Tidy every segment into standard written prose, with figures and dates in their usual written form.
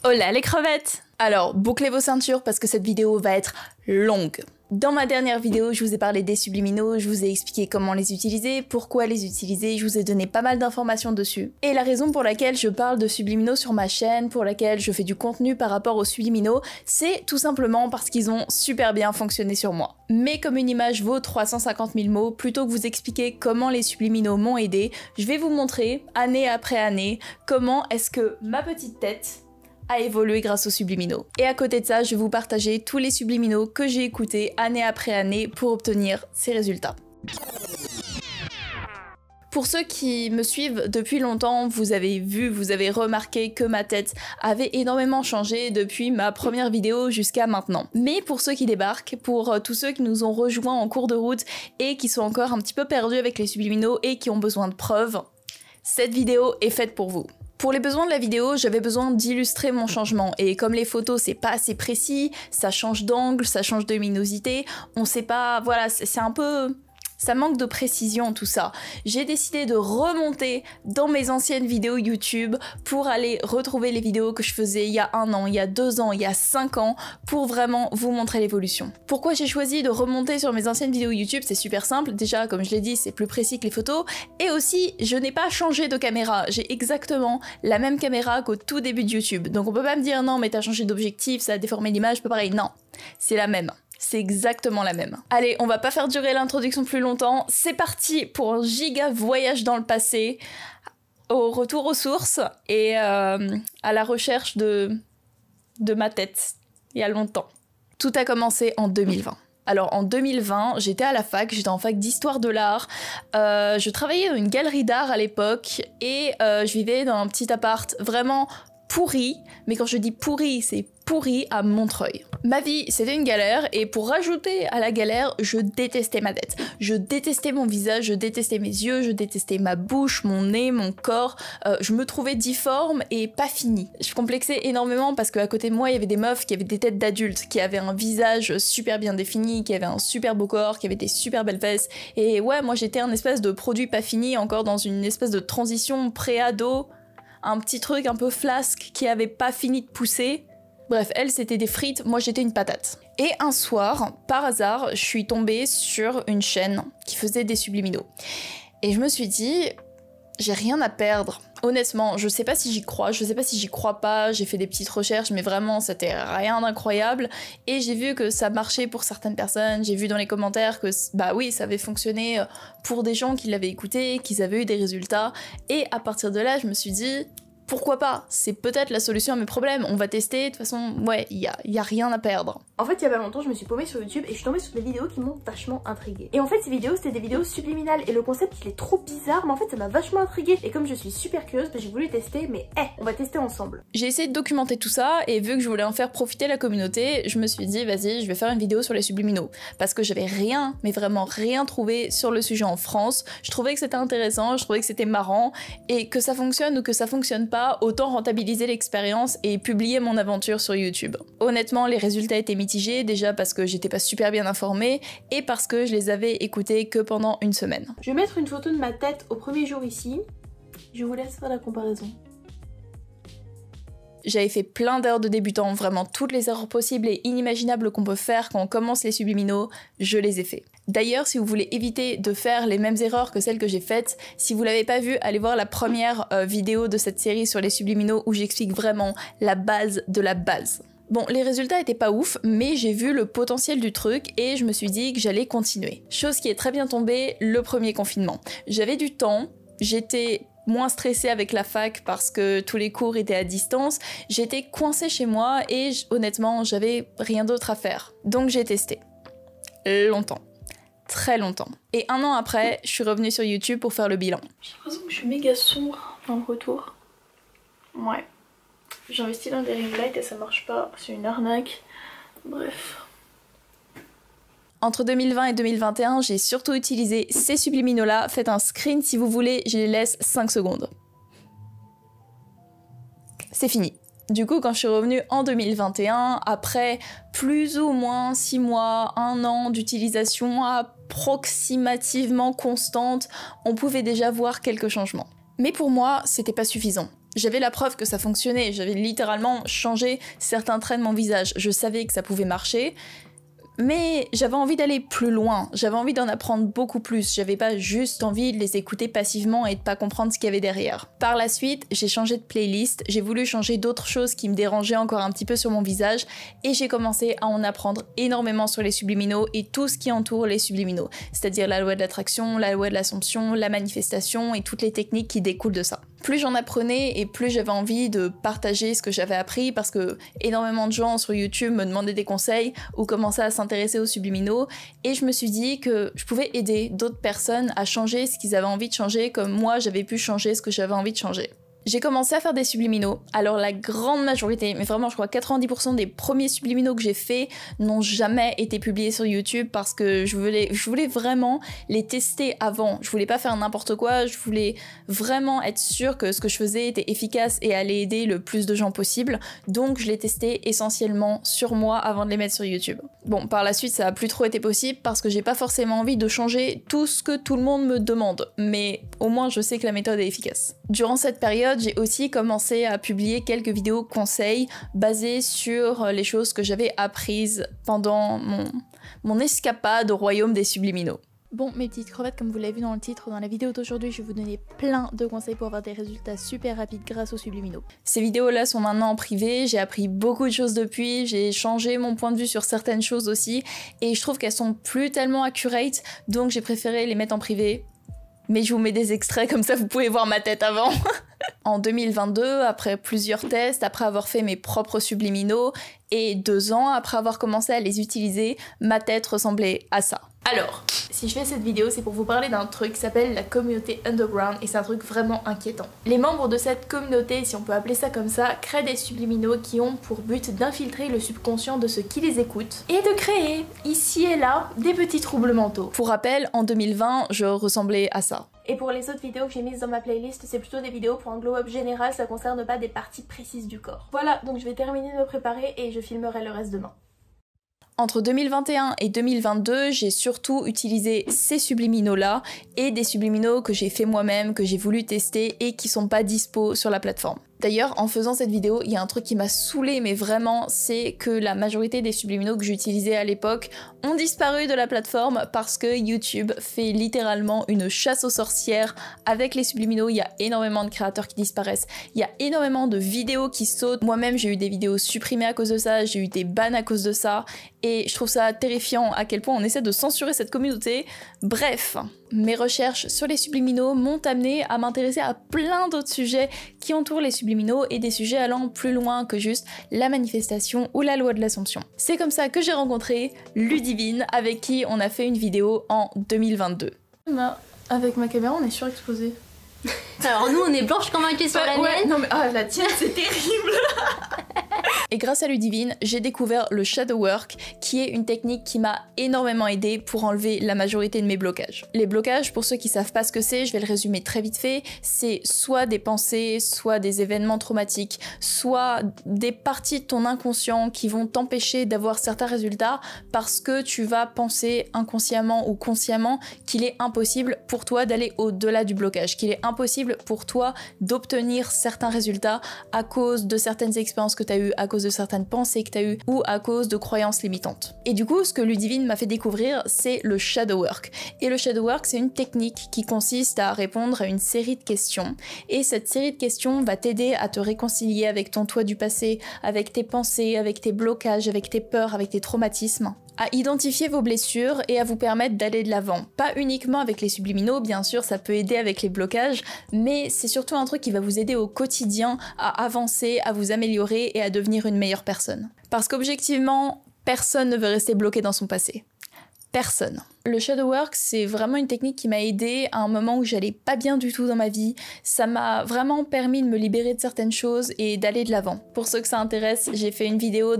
Hola les crevettes! Alors, bouclez vos ceintures parce que cette vidéo va être longue. Dans ma dernière vidéo, je vous ai parlé des subliminaux, je vous ai expliqué comment les utiliser, pourquoi les utiliser, je vous ai donné pas mal d'informations dessus. Et la raison pour laquelle je parle de subliminaux sur ma chaîne, pour laquelle je fais du contenu par rapport aux subliminaux, c'est tout simplement parce qu'ils ont super bien fonctionné sur moi. Mais comme une image vaut 350 000 mots, plutôt que vous expliquer comment les subliminaux m'ont aidé, je vais vous montrer, année après année, comment est-ce que ma petite tête a évolué grâce aux subliminaux. Et à côté de ça, je vais vous partager tous les subliminaux que j'ai écoutés année après année pour obtenir ces résultats. Pour ceux qui me suivent depuis longtemps, vous avez vu, vous avez remarqué que ma tête avait énormément changé depuis ma première vidéo jusqu'à maintenant. Mais pour ceux qui débarquent, pour tous ceux qui nous ont rejoints en cours de route et qui sont encore un petit peu perdus avec les subliminaux et qui ont besoin de preuves, cette vidéo est faite pour vous. Pour les besoins de la vidéo, j'avais besoin d'illustrer mon changement et comme les photos c'est pas assez précis, ça change d'angle, ça change de luminosité, on sait pas, voilà, c'est un peu... ça manque de précision tout ça. J'ai décidé de remonter dans mes anciennes vidéos YouTube pour aller retrouver les vidéos que je faisais il y a 1 an, il y a 2 ans, il y a 5 ans pour vraiment vous montrer l'évolution. Pourquoi j'ai choisi de remonter sur mes anciennes vidéos YouTube? C'est super simple. Déjà, comme je l'ai dit, c'est plus précis que les photos. Et aussi, je n'ai pas changé de caméra. J'ai exactement la même caméra qu'au tout début de YouTube. Donc on peut pas me dire non mais t'as changé d'objectif, ça a déformé l'image, pas pareil. Non, c'est la même. C'est exactement la même. Allez, on va pas faire durer l'introduction plus longtemps. C'est parti pour un giga voyage dans le passé, au retour aux sources et à la recherche de ma tête, il y a longtemps. Tout a commencé en 2020. Alors en 2020, j'étais à la fac, j'étais en fac d'histoire de l'art, je travaillais dans une galerie d'art à l'époque et je vivais dans un petit appart vraiment pourri, mais quand je dis pourri, c'est pourri à Montreuil. Ma vie, c'était une galère, et pour rajouter à la galère, je détestais ma tête. Je détestais mon visage, je détestais mes yeux, je détestais ma bouche, mon nez, mon corps. Je me trouvais difforme et pas finie. Je complexais énormément parce qu'à côté de moi, il y avait des meufs qui avaient des têtes d'adultes, qui avaient un visage super bien défini, qui avaient un super beau corps, qui avaient des super belles fesses. Et ouais, moi j'étais un espèce de produit pas fini, encore dans une espèce de transition pré-ado, un petit truc un peu flasque qui avait pas fini de pousser. Bref, elles c'était des frites, moi j'étais une patate. Et un soir, par hasard, je suis tombée sur une chaîne qui faisait des subliminaux. Et je me suis dit, j'ai rien à perdre. Honnêtement, je sais pas si j'y crois, je sais pas si j'y crois pas, j'ai fait des petites recherches, mais vraiment c'était rien d'incroyable. Et j'ai vu que ça marchait pour certaines personnes, j'ai vu dans les commentaires que bah oui, ça avait fonctionné pour des gens qui l'avaient écouté, qu'ils avaient eu des résultats. Et à partir de là, je me suis dit... pourquoi pas? C'est peut-être la solution à mes problèmes, on va tester, de toute façon, ouais, y a rien à perdre. En fait, il y a pas longtemps, je me suis paumée sur YouTube et je suis tombée sur des vidéos qui m'ont vachement intriguée. Et en fait, ces vidéos, c'était des vidéos subliminales et le concept, il est trop bizarre, mais en fait, ça m'a vachement intriguée. Et comme je suis super curieuse, bah, j'ai voulu tester, mais on va tester ensemble. J'ai essayé de documenter tout ça et vu que je voulais en faire profiter la communauté, je me suis dit, vas-y, je vais faire une vidéo sur les subliminaux. Parce que j'avais rien, mais vraiment rien trouvé sur le sujet en France. Je trouvais que c'était intéressant, je trouvais que c'était marrant et que ça fonctionne ou que ça fonctionne pas, autant rentabiliser l'expérience et publier mon aventure sur YouTube. Honnêtement, les résultats étaient mitigés, déjà parce que j'étais pas super bien informée et parce que je les avais écoutés que pendant une semaine. Je vais mettre une photo de ma tête au premier jour ici. Je vous laisse faire la comparaison. J'avais fait plein d'heures de débutant, vraiment toutes les erreurs possibles et inimaginables qu'on peut faire quand on commence les subliminaux, je les ai fait. D'ailleurs, si vous voulez éviter de faire les mêmes erreurs que celles que j'ai faites, si vous l'avez pas vu, allez voir la première vidéo de cette série sur les subliminaux où j'explique vraiment la base de la base. Bon, les résultats étaient pas ouf, mais j'ai vu le potentiel du truc et je me suis dit que j'allais continuer. Chose qui est très bien tombée le premier confinement. J'avais du temps, j'étais moins stressée avec la fac parce que tous les cours étaient à distance, j'étais coincée chez moi et honnêtement, j'avais rien d'autre à faire. Donc j'ai testé. Longtemps. Très longtemps. Et 1 an après, je suis revenue sur YouTube pour faire le bilan. J'ai l'impression que je suis méga sombre dans le retour. Ouais. J'ai investi dans des ring lights et ça marche pas, c'est une arnaque. Bref. Entre 2020 et 2021, j'ai surtout utilisé ces subliminaux-là. Faites un screen si vous voulez, je les laisse 5 secondes. C'est fini. Du coup, quand je suis revenue en 2021, après plus ou moins 6 mois, 1 an d'utilisation approximativement constante, on pouvait déjà voir quelques changements. Mais pour moi, c'était pas suffisant. J'avais la preuve que ça fonctionnait, j'avais littéralement changé certains traits de mon visage. Je savais que ça pouvait marcher, mais j'avais envie d'aller plus loin, j'avais envie d'en apprendre beaucoup plus, j'avais pas juste envie de les écouter passivement et de pas comprendre ce qu'il y avait derrière. Par la suite, j'ai changé de playlist, j'ai voulu changer d'autres choses qui me dérangeaient encore un petit peu sur mon visage et j'ai commencé à en apprendre énormément sur les subliminaux et tout ce qui entoure les subliminaux, c'est-à-dire la loi de l'attraction, la loi de l'assomption, la manifestation et toutes les techniques qui découlent de ça. Plus j'en apprenais et plus j'avais envie de partager ce que j'avais appris parce que énormément de gens sur YouTube me demandaient des conseils ou commençaient à s'intéresser aux subliminaux et je me suis dit que je pouvais aider d'autres personnes à changer ce qu'ils avaient envie de changer comme moi j'avais pu changer ce que j'avais envie de changer. J'ai commencé à faire des subliminaux, alors la grande majorité, mais vraiment je crois 90% des premiers subliminaux que j'ai faits n'ont jamais été publiés sur YouTube parce que je voulais vraiment les tester avant, je voulais pas faire n'importe quoi, je voulais vraiment être sûre que ce que je faisais était efficace et allait aider le plus de gens possible, donc je les testais essentiellement sur moi avant de les mettre sur YouTube. Bon, par la suite ça a plus trop été possible parce que j'ai pas forcément envie de changer tout ce que tout le monde me demande, mais au moins je sais que la méthode est efficace. Durant cette période, j'ai aussi commencé à publier quelques vidéos conseils basées sur les choses que j'avais apprises pendant mon escapade au royaume des subliminaux. Bon, mes petites crevettes, comme vous l'avez vu dans le titre, dans la vidéo d'aujourd'hui, je vais vous donner plein de conseils pour avoir des résultats super rapides grâce aux subliminaux. Ces vidéos-là sont maintenant en privé, j'ai appris beaucoup de choses depuis, j'ai changé mon point de vue sur certaines choses aussi, et je trouve qu'elles sont plus tellement accurate, donc j'ai préféré les mettre en privé. Mais je vous mets des extraits, comme ça vous pouvez voir ma tête avant. En 2022, après plusieurs tests, après avoir fait mes propres subliminaux, et 2 ans après avoir commencé à les utiliser, ma tête ressemblait à ça. Alors, si je fais cette vidéo, c'est pour vous parler d'un truc qui s'appelle la communauté underground, et c'est un truc vraiment inquiétant. Les membres de cette communauté, si on peut appeler ça comme ça, créent des subliminaux qui ont pour but d'infiltrer le subconscient de ceux qui les écoutent, et de créer, ici et là, des petits troubles mentaux. Pour rappel, en 2020, je ressemblais à ça. Et pour les autres vidéos que j'ai mises dans ma playlist, c'est plutôt des vidéos pour un glow-up général, ça concerne pas des parties précises du corps. Voilà, donc je vais terminer de me préparer et je filmerai le reste demain. Entre 2021 et 2022, j'ai surtout utilisé ces subliminaux-là et des subliminaux que j'ai fait moi-même, que j'ai voulu tester et qui sont pas dispo sur la plateforme. D'ailleurs, en faisant cette vidéo, il y a un truc qui m'a saoulée, mais vraiment, c'est que la majorité des subliminaux que j'utilisais à l'époque ont disparu de la plateforme parce que YouTube fait littéralement une chasse aux sorcières avec les subliminaux. Il y a énormément de créateurs qui disparaissent, il y a énormément de vidéos qui sautent. Moi-même, j'ai eu des vidéos supprimées à cause de ça, j'ai eu des bans à cause de ça, et je trouve ça terrifiant à quel point on essaie de censurer cette communauté. Bref, mes recherches sur les subliminaux m'ont amené à m'intéresser à plein d'autres sujets qui entourent les subliminaux et des sujets allant plus loin que juste la manifestation ou la loi de l'Assomption. C'est comme ça que j'ai rencontré Ludivine, avec qui on a fait une vidéo en 2022. Avec ma caméra, on est surexposé. Alors nous on est blanche convaincue sur la mienne. Non mais la tienne c'est terrible. Et grâce à Ludivine, j'ai découvert le shadow work, qui est une technique qui m'a énormément aidée pour enlever la majorité de mes blocages. Les blocages, pour ceux qui savent pas ce que c'est, je vais le résumer très vite fait, c'est soit des pensées, soit des événements traumatiques, soit des parties de ton inconscient qui vont t'empêcher d'avoir certains résultats parce que tu vas penser inconsciemment ou consciemment qu'il est impossible pour toi d'aller au-delà du blocage, qu'il est impossible pour toi d'obtenir certains résultats à cause de certaines expériences que tu as eues, à cause de certaines pensées que tu as eues ou à cause de croyances limitantes. Et du coup, ce que Ludivine m'a fait découvrir, c'est le shadow work. Et le shadow work, c'est une technique qui consiste à répondre à une série de questions. Et cette série de questions va t'aider à te réconcilier avec ton toi du passé, avec tes pensées, avec tes blocages, avec tes peurs, avec tes traumatismes, à identifier vos blessures et à vous permettre d'aller de l'avant. Pas uniquement avec les subliminaux, bien sûr, ça peut aider avec les blocages, mais c'est surtout un truc qui va vous aider au quotidien à avancer, à vous améliorer et à devenir une meilleure personne. Parce qu'objectivement, personne ne veut rester bloqué dans son passé. Personne. Le shadow work, c'est vraiment une technique qui m'a aidée à un moment où j'allais pas bien du tout dans ma vie. Ça m'a vraiment permis de me libérer de certaines choses et d'aller de l'avant. Pour ceux que ça intéresse, j'ai fait une vidéo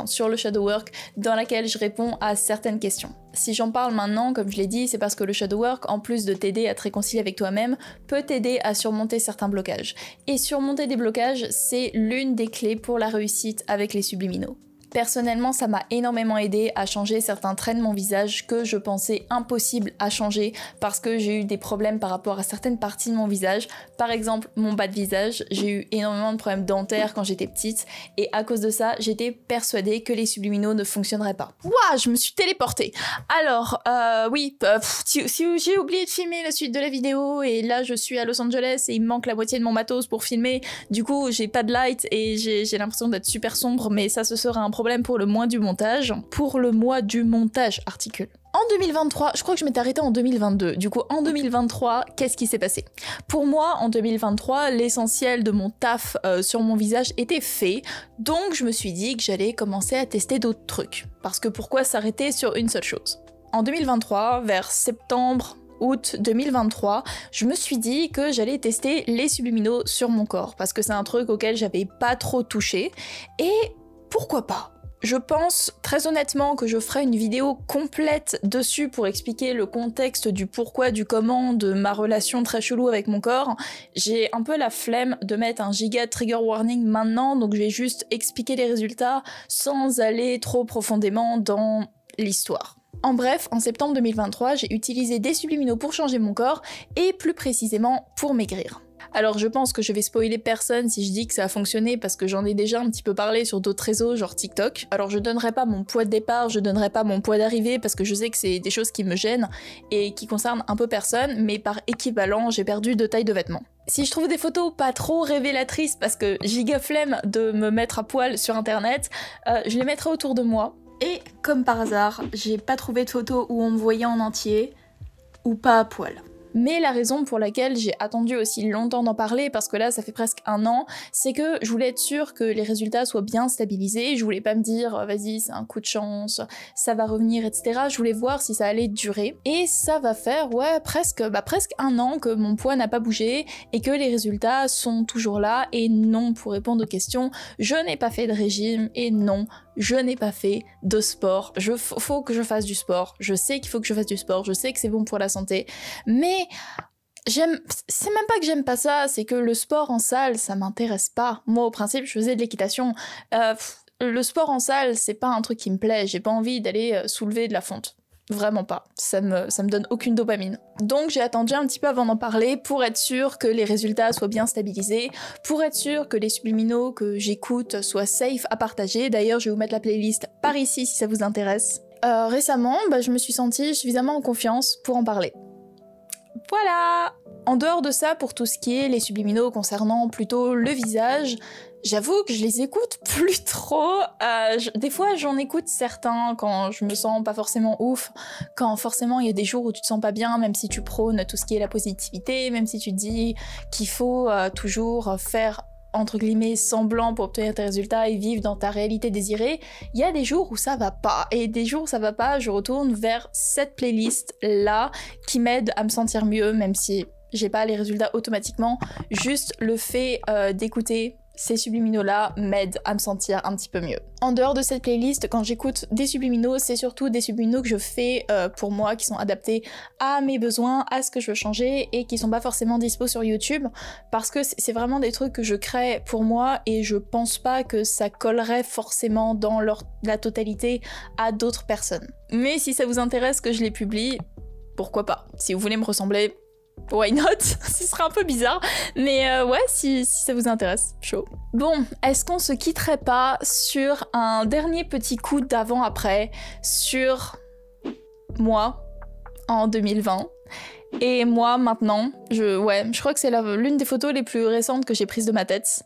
sur le shadow work dans laquelle je réponds à certaines questions. Si j'en parle maintenant, comme je l'ai dit, c'est parce que le shadow work, en plus de t'aider à te réconcilier avec toi-même, peut t'aider à surmonter certains blocages. Et surmonter des blocages, c'est l'une des clés pour la réussite avec les subliminaux. Personnellement, ça m'a énormément aidé à changer certains traits de mon visage que je pensais impossible à changer parce que j'ai eu des problèmes par rapport à certaines parties de mon visage. Par exemple, mon bas de visage, j'ai eu énormément de problèmes dentaires quand j'étais petite et à cause de ça, j'étais persuadée que les subliminaux ne fonctionneraient pas. Ouah, je me suis téléportée. Alors, oui, si j'ai oublié de filmer la suite de la vidéo et là je suis à Los Angeles et il me manque la moitié de mon matos pour filmer, du coup j'ai pas de light et j'ai l'impression d'être super sombre, mais ça ce sera un problème pour le mois du montage. Pour le mois du montage, articule. En 2023, je crois que je m'étais arrêtée en 2022. Du coup, en 2023, qu'est-ce qui s'est passé? Pour moi, en 2023, l'essentiel de mon taf sur mon visage était fait. Donc, je me suis dit que j'allais commencer à tester d'autres trucs. Parce que pourquoi s'arrêter sur une seule chose? En 2023, vers septembre, août 2023, je me suis dit que j'allais tester les subliminaux sur mon corps. Parce que c'est un truc auquel j'avais pas trop touché. Et pourquoi pas? Je pense très honnêtement que je ferai une vidéo complète dessus pour expliquer le contexte du pourquoi, du comment, de ma relation très chelou avec mon corps. J'ai un peu la flemme de mettre un giga trigger warning maintenant, donc je vais juste expliquer les résultats sans aller trop profondément dans l'histoire. En bref, en septembre 2023, j'ai utilisé des subliminaux pour changer mon corps et plus précisément pour maigrir. Alors je pense que je vais spoiler personne si je dis que ça a fonctionné parce que j'en ai déjà un petit peu parlé sur d'autres réseaux genre TikTok. Alors je donnerai pas mon poids de départ, je donnerai pas mon poids d'arrivée parce que je sais que c'est des choses qui me gênent et qui concernent un peu personne, mais par équivalent j'ai perdu 2 tailles de vêtements. Si je trouve des photos pas trop révélatrices parce que giga flemme de me mettre à poil sur internet, je les mettrai autour de moi. Et comme par hasard, j'ai pas trouvé de photos où on me voyait en entier ou pas à poil. Mais la raison pour laquelle j'ai attendu aussi longtemps d'en parler, parce que là ça fait presque 1 an, c'est que je voulais être sûre que les résultats soient bien stabilisés, je voulais pas me dire vas-y c'est un coup de chance, ça va revenir etc, je voulais voir si ça allait durer. Et ça va faire ouais presque 1 an que mon poids n'a pas bougé et que les résultats sont toujours là. Et non, pour répondre aux questions, je n'ai pas fait de régime et non, je n'ai pas fait de sport. Faut que je fasse du sport, je sais qu'il faut que je fasse du sport, je sais que c'est bon pour la santé, mais c'est même pas que j'aime pas ça, c'est que le sport en salle, ça m'intéresse pas. Moi, au principe, je faisais de l'équitation. Le sport en salle, c'est pas un truc qui me plaît. J'ai pas envie d'aller soulever de la fonte. Vraiment pas. Ça me donne aucune dopamine. Donc j'ai attendu un petit peu avant d'en parler pour être sûre que les résultats soient bien stabilisés, pour être sûre que les subliminaux que j'écoute soient safe à partager. D'ailleurs, je vais vous mettre la playlist par ici si ça vous intéresse. Récemment, je me suis sentie suffisamment en confiance pour en parler. Voilà! En dehors de ça, pour tout ce qui est les subliminaux concernant plutôt le visage, j'avoue que je les écoute plus trop. Des fois, j'en écoute certains quand je me sens pas forcément ouf, quand forcément il y a des jours où tu te sens pas bien, même si tu prônes tout ce qui est la positivité, même si tu te dis qu'il faut toujours faire entre guillemets semblant pour obtenir tes résultats et vivre dans ta réalité désirée, il y a des jours où ça va pas. Et des jours où ça va pas, je retourne vers cette playlist là qui m'aide à me sentir mieux, même si j'ai pas les résultats automatiquement. Juste le fait d'écouter ces subliminaux-là m'aident à me sentir un petit peu mieux. En dehors de cette playlist, quand j'écoute des subliminaux, c'est surtout des subliminaux que je fais pour moi, qui sont adaptés à mes besoins, à ce que je veux changer, et qui sont pas forcément dispo sur YouTube, parce que c'est vraiment des trucs que je crée pour moi, et je pense pas que ça collerait forcément dans la totalité à d'autres personnes. Mais si ça vous intéresse que je les publie, pourquoi pas. Si vous voulez me ressembler, why not? Ce serait un peu bizarre, mais ouais, si ça vous intéresse, chaud. Bon, est-ce qu'on se quitterait pas sur un dernier petit coup d'avant-après sur moi en 2020 et moi maintenant? Je crois que c'est l'une des photos les plus récentes que j'ai prises de ma tête.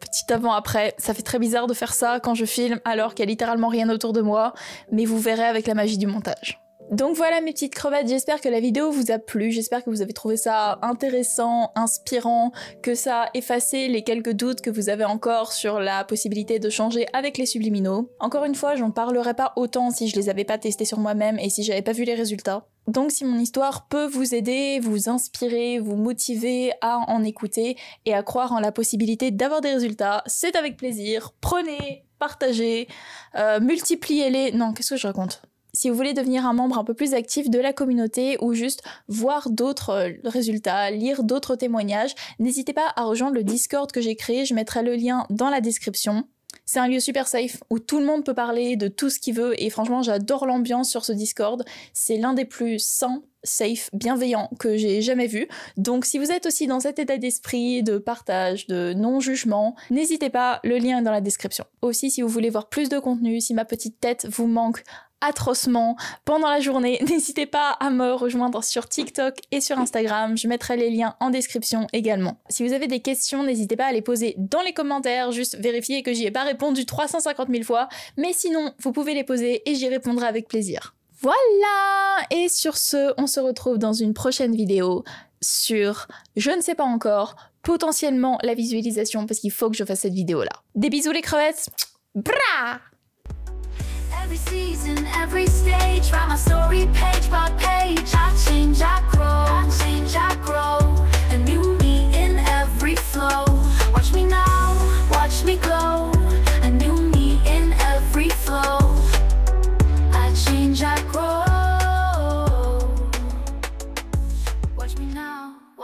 Petit avant-après, ça fait très bizarre de faire ça quand je filme alors qu'il y a littéralement rien autour de moi, mais vous verrez avec la magie du montage. Donc voilà mes petites crevettes, j'espère que la vidéo vous a plu, j'espère que vous avez trouvé ça intéressant, inspirant, que ça a effacé les quelques doutes que vous avez encore sur la possibilité de changer avec les subliminaux. Encore une fois, j'en parlerai pas autant si je les avais pas testés sur moi-même et si j'avais pas vu les résultats. Donc si mon histoire peut vous aider, vous inspirer, vous motiver à en écouter et à croire en la possibilité d'avoir des résultats, c'est avec plaisir. Prenez, partagez, multipliez-les... Non, qu'est-ce que je raconte ? Si vous voulez devenir un membre un peu plus actif de la communauté ou juste voir d'autres résultats, lire d'autres témoignages, n'hésitez pas à rejoindre le Discord que j'ai créé, je mettrai le lien dans la description. C'est un lieu super safe où tout le monde peut parler de tout ce qu'il veut et franchement j'adore l'ambiance sur ce Discord. C'est l'un des plus sains, safe, bienveillants que j'ai jamais vu. Donc si vous êtes aussi dans cet état d'esprit de partage, de non-jugement, n'hésitez pas, le lien est dans la description. Aussi si vous voulez voir plus de contenu, si ma petite tête vous manque atrocement pendant la journée, n'hésitez pas à me rejoindre sur TikTok et sur Instagram, je mettrai les liens en description également. Si vous avez des questions, n'hésitez pas à les poser dans les commentaires, juste vérifiez que j'y ai pas répondu 350 000 fois, mais sinon vous pouvez les poser et j'y répondrai avec plaisir. Voilà! Et sur ce, on se retrouve dans une prochaine vidéo sur, je ne sais pas encore, potentiellement la visualisation parce qu'il faut que je fasse cette vidéo là. Des bisous les crevettes! Bra! Every season, every stage, write my story page by page. I change, I